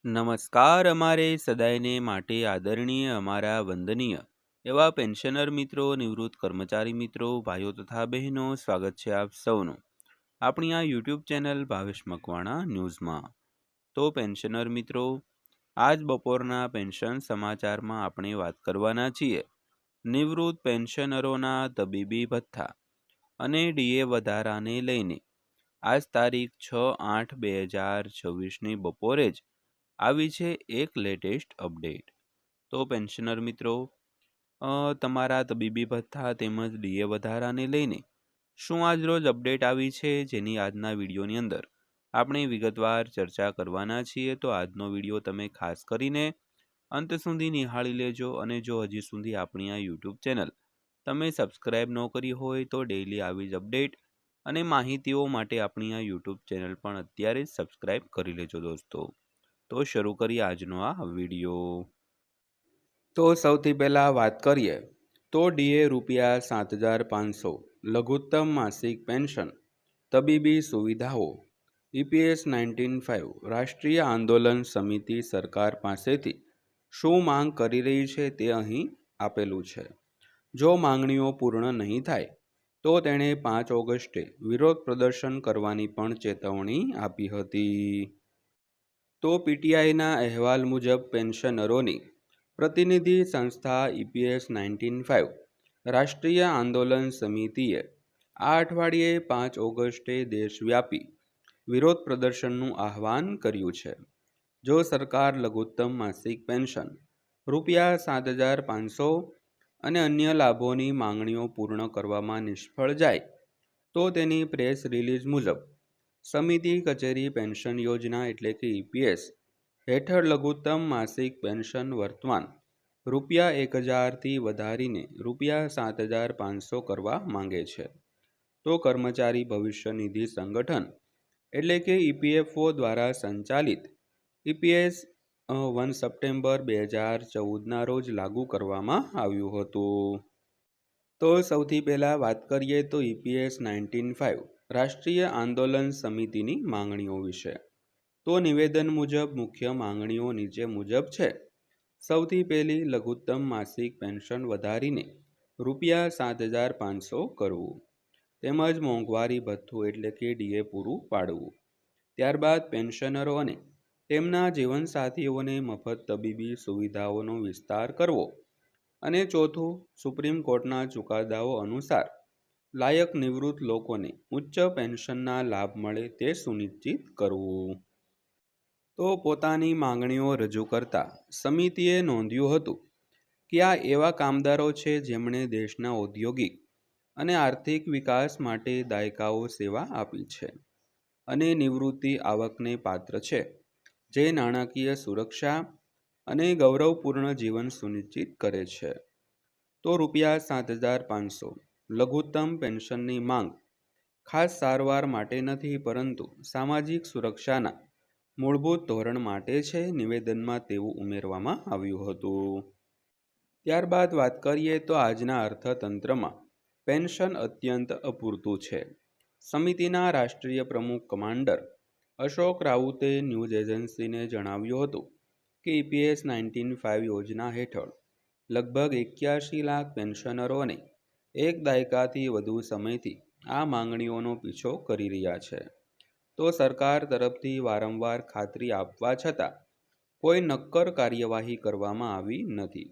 નમસ્કાર. અમારે સદાયને માટે આદરણીય, અમારા વંદનીય એવા પેન્શનર મિત્રો, નિવૃત્ત કર્મચારી મિત્રો, ભાઈઓ તથા બહેનો, સ્વાગત છે આપ સૌનું આપણી આ યુટ્યુબ ચેનલ ભાવેશ મકવાણા ન્યૂઝમાં. તો પેન્શનર મિત્રો, આજ બપોરના પેન્શન સમાચારમાં આપણે વાત કરવાના છીએ નિવૃત્ત પેન્શનરોના તબીબી ભથ્થા અને ડીએ વધારાને લઈને. આજ તારીખ 6/8/2026ની બપોરે જ આવી છે એક લેટેસ્ટ અપડેટ. તો પેન્શનર મિત્રો, તમારા તબીબી ભથ્થા તેમજ ડીએ વધારાને લઈને શું આજ રોજ અપડેટ આવી છે, જેની આજના વિડીયોની અંદર આપણે વિગતવાર ચર્ચા કરવાના છીએ. તો આજનો વિડીયો તમે ખાસ કરીને અંત સુધી નિહાળી લેજો. અને જો હજી સુધી આપણી આ યુટ્યુબ ચેનલ તમે સબસ્ક્રાઈબ ન કરી હોય તો ડેઈલી આવી જ અપડેટ અને માહિતીઓ માટે આપણી આ યુટ્યુબ ચેનલ પણ અત્યારે જ સબસ્ક્રાઈબ કરી લેજો દોસ્તો. તો શરૂ કરીએ આજનો આ વિડીયો. તો સૌથી પહેલાં વાત કરીએ તો ડીએ ₹7,500, લઘુત્તમ માસિક પેન્શન, તબીબી સુવિધાઓ. EPS 19/5 રાષ્ટ્રીય આંદોલન સમિતિ સરકાર પાસેથી શું માંગ કરી રહી છે તે અહીં આપેલું છે. જો માંગણીઓ પૂર્ણ નહીં થાય તો તેણે 5 ઓગસ્ટે વિરોધ પ્રદર્શન કરવાની પણ ચેતવણી આપી હતી. તો પીટીઆઈના અહેવાલ મુજબ પેન્શનરોની પ્રતિનિધિ સંસ્થા EPS 19/5 રાષ્ટ્રીય આંદોલન સમિતિએ આ અઠવાડિયે 5 ઓગસ્ટે દેશવ્યાપી વિરોધ પ્રદર્શનનું આહવાન કર્યું છે. જો સરકાર લઘુત્તમ માસિક પેન્શન ₹7,500 અને અન્ય લાભોની માંગણીઓ પૂર્ણ કરવામાં નિષ્ફળ જાય તો તેની પ્રેસ રિલીઝ મુજબ સમિતિ કચેરી પેન્શન યોજના એટલે કે EPS હેઠળ લઘુત્તમ માસિક પેન્શન વર્તમાન ₹1,000થી વધારીને ₹7,500 કરવા માંગે છે. તો કર્મચારી ભવિષ્ય નિધિ સંગઠન એટલે કે EPFO દ્વારા સંચાલિત EPS 1 સપ્ટેમ્બર 2014ના રોજ લાગુ કરવામાં આવ્યું હતું. તો સૌથી પહેલાં વાત કરીએ તો EPS 19/5 રાષ્ટ્રીય આંદોલન સમિતિની માંગણીઓ વિશે. તો નિવેદન મુજબ મુખ્ય માંગણીઓ નીચે મુજબ છે. સૌથી પહેલી, લઘુત્તમ માસિક પેન્શન વધારીને ₹7,500 કરવું, તેમજ મોંઘવારી ભથ્થું એટલે કે ડીએ પૂરું પાડવું. ત્યારબાદ પેન્શનરો અને તેમના જીવનસાથીઓને મફત તબીબી સુવિધાઓનો વિસ્તાર કરવો. અને ચોથું, સુપ્રીમ કોર્ટના ચુકાદાઓ અનુસાર લાયક નિવૃત્ત લોકોને ઉચ્ચ પેન્શનના લાભ મળે તે સુનિશ્ચિત કરવું. તો પોતાની માંગણીઓ રજૂ કરતા સમિતિએ નોંધ્યું હતું કે આ એવા કામદારો છે જેમણે દેશના ઔદ્યોગિક અને આર્થિક વિકાસ માટે દાયકાઓ સેવા આપી છે અને નિવૃત્તિ આવકને પાત્ર છે, જે નાણાકીય સુરક્ષા અને ગૌરવપૂર્ણ જીવન સુનિશ્ચિત કરે છે. તો ₹7,500 લઘુત્તમ પેન્શનની માંગ ખાસ સારવાર માટે નથી, પરંતુ સામાજિક સુરક્ષાના મૂળભૂત ધોરણ માટે છે, નિવેદનમાં તેવું ઉમેરવામાં આવ્યું હતું. ત્યારબાદ વાત કરીએ તો આજના અર્થતંત્રમાં પેન્શન અત્યંત અપૂરતું છે. સમિતિના રાષ્ટ્રીય પ્રમુખ કમાન્ડર અશોક રાઉતે ન્યૂઝ એજન્સીને જણાવ્યું હતું કે EPS 19/5 યોજના હેઠળ લગભગ 81 લાખ પેન્શનરોને એક દાયકાથી વધુ સમયથી આ માંગણીઓનો પીછો કરી રહ્યા છે. તો સરકાર તરફથી વારંવાર ખાતરી આપવા છતાં કોઈ નક્કર કાર્યવાહી કરવામાં આવી નથી,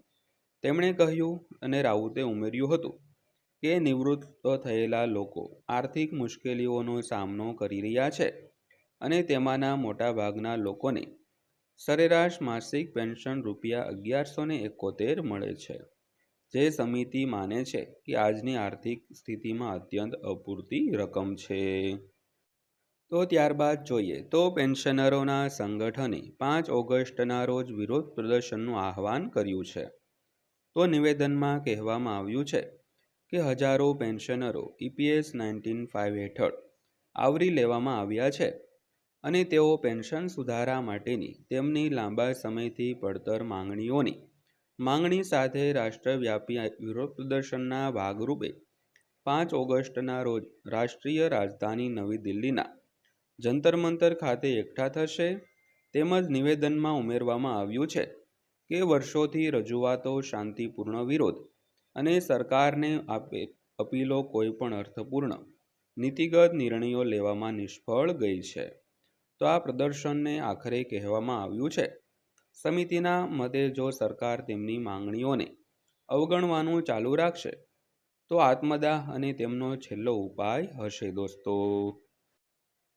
તેમણે કહ્યું. અને રાઉતે ઉમેર્યું હતું કે નિવૃત્ત થયેલા લોકો આર્થિક મુશ્કેલીઓનો સામનો કરી રહ્યા છે અને તેમાંના મોટાભાગના લોકોને સરેરાશ માસિક પેન્શન ₹1,171 મળે છે, જે સમિતિ માને છે કે આજની આર્થિક સ્થિતિમાં અત્યંત અપૂરતી રકમ છે. તો ત્યારબાદ જોઈએ તો પેન્શનરોના સંગઠને 5 ઓગસ્ટના રોજ વિરોધ પ્રદર્શનનું આહવાન કર્યું છે. તો નિવેદનમાં કહેવામાં આવ્યું છે કે હજારો પેન્શનરો EPS 19/5 હેઠળ આવરી લેવામાં આવ્યા છે અને તેઓ પેન્શન સુધારા માટેની તેમની લાંબા સમયથી પડતર માંગણી સાથે રાષ્ટ્રવ્યાપી વિરોધ પ્રદર્શનના ભાગરૂપે 5 ઓગસ્ટના રોજ રાષ્ટ્રીય રાજધાની નવી દિલ્હીના જંતર મંતર ખાતે એકઠા થશે તેમજ નિવેદનમાં ઉમેરવામાં આવ્યું છે કે વર્ષોથી રજૂઆતો, શાંતિપૂર્ણ વિરોધ અને સરકારને અપીલો કોઈપણ અર્થપૂર્ણ નીતિગત નિર્ણયો લેવામાં નિષ્ફળ ગઈ છે. તો આ પ્રદર્શનને આખરે કહેવામાં આવ્યું છે. સમિતિના મતે જો સરકાર તેમની માંગણીઓને અવગણવાનું ચાલુ રાખશે તો આત્મદાહ અને તેમનો છેલ્લો ઉપાય હશે દોસ્તો.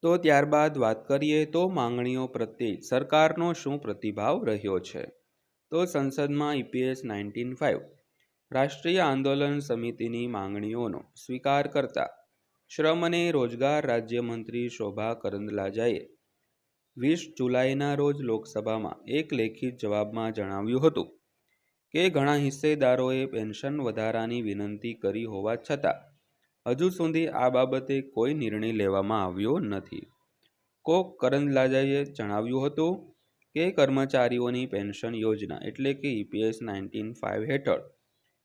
તો ત્યારબાદ વાત કરીએ તો માંગણીઓ પ્રત્યે સરકારનો શું પ્રતિભાવ રહ્યો છે. તો સંસદમાં EPS 1905 રાષ્ટ્રીય આંદોલન સમિતિની માંગણીઓનો સ્વીકાર કરતા શ્રમ અને રોજગાર રાજ્યમંત્રી શોભા કરંદલાજાએ 20 જુલાઈના રોજ લોકસભામાં એક લેખિત જવાબમાં જણાવ્યું હતું કે ઘણા હિસ્સેદારોએ પેન્શન વધારાની વિનંતી કરી હોવા છતાં હજુ સુધી આ બાબતે કોઈ નિર્ણય લેવામાં આવ્યો નથી. કરંદલાજાએ જણાવ્યું હતું કે કર્મચારીઓની પેન્શન યોજના એટલે કે EPS 1905 હેઠળ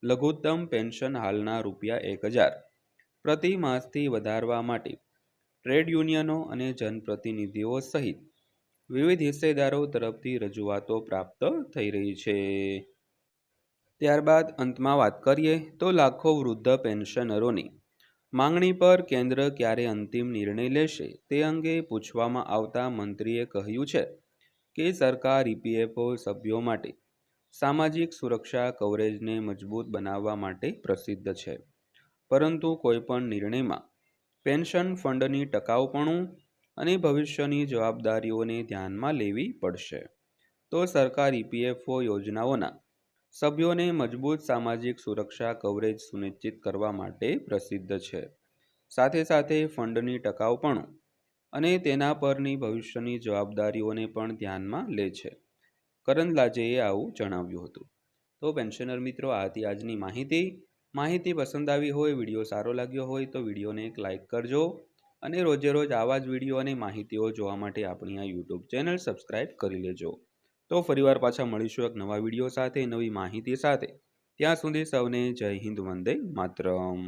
લઘુત્તમ પેન્શન હાલના ₹1000 પ્રતિ માસથી વધારવા માટે ટ્રેડ યુનિયનો અને જનપ્રતિનિધિઓ સહિત વિવિધ હિસ્સેદારો તરફથી રજૂઆતો પ્રાપ્ત થઈ રહી છે. ત્યારબાદ અંતમાં વાત કરીએ તો લાખો વૃદ્ધ પેન્શનરોની માંગણી પર કેન્દ્ર ક્યારે અંતિમ નિર્ણય લેશે તે અંગે પૂછવામાં આવતા મંત્રીએ કહ્યું છે કે સરકાર EPFO સભ્યો માટે સામાજિક સુરક્ષા કવરેજને મજબૂત બનાવવા માટે પ્રસિદ્ધ છે, પરંતુ કોઈપણ નિર્ણયમાં પેન્શન ફંડની ટકાઉપણું અને ભવિષ્યની જવાબદારીઓને ધ્યાનમાં લેવી પડશે. તો સરકાર EPFO યોજનાઓના સભ્યોને મજબૂત સામાજિક સુરક્ષા કવરેજ સુનિશ્ચિત કરવા માટે પ્રસિદ્ધ છે. સાથે સાથે ફંડની ટકાઉપણું અને તેના પરની ભવિષ્યની જવાબદારીઓને પણ ધ્યાનમાં લે છે. કરંદલાજેએ આવું જણાવ્યું હતું. તો પેન્શનર મિત્રો, આ હતી આજની માહિતી પસંદ આવી હોય, વિડીયો સારો લાગ્યો હોય તો વિડીયોને એક લાઇક કરજો અને રોજે રોજ આવા જ વિડીયો અને માહિતીઓ જોવા માટે આપણી આ YouTube ચેનલ સબસ્ક્રાઈબ કરી લેજો. તો ફરીવાર પાછા મળીશું એક નવા વિડીયો સાથે, નવી માહિતી સાથે. ત્યાં સુધી સૌને જય હિન્દ, વંદે માતરમ.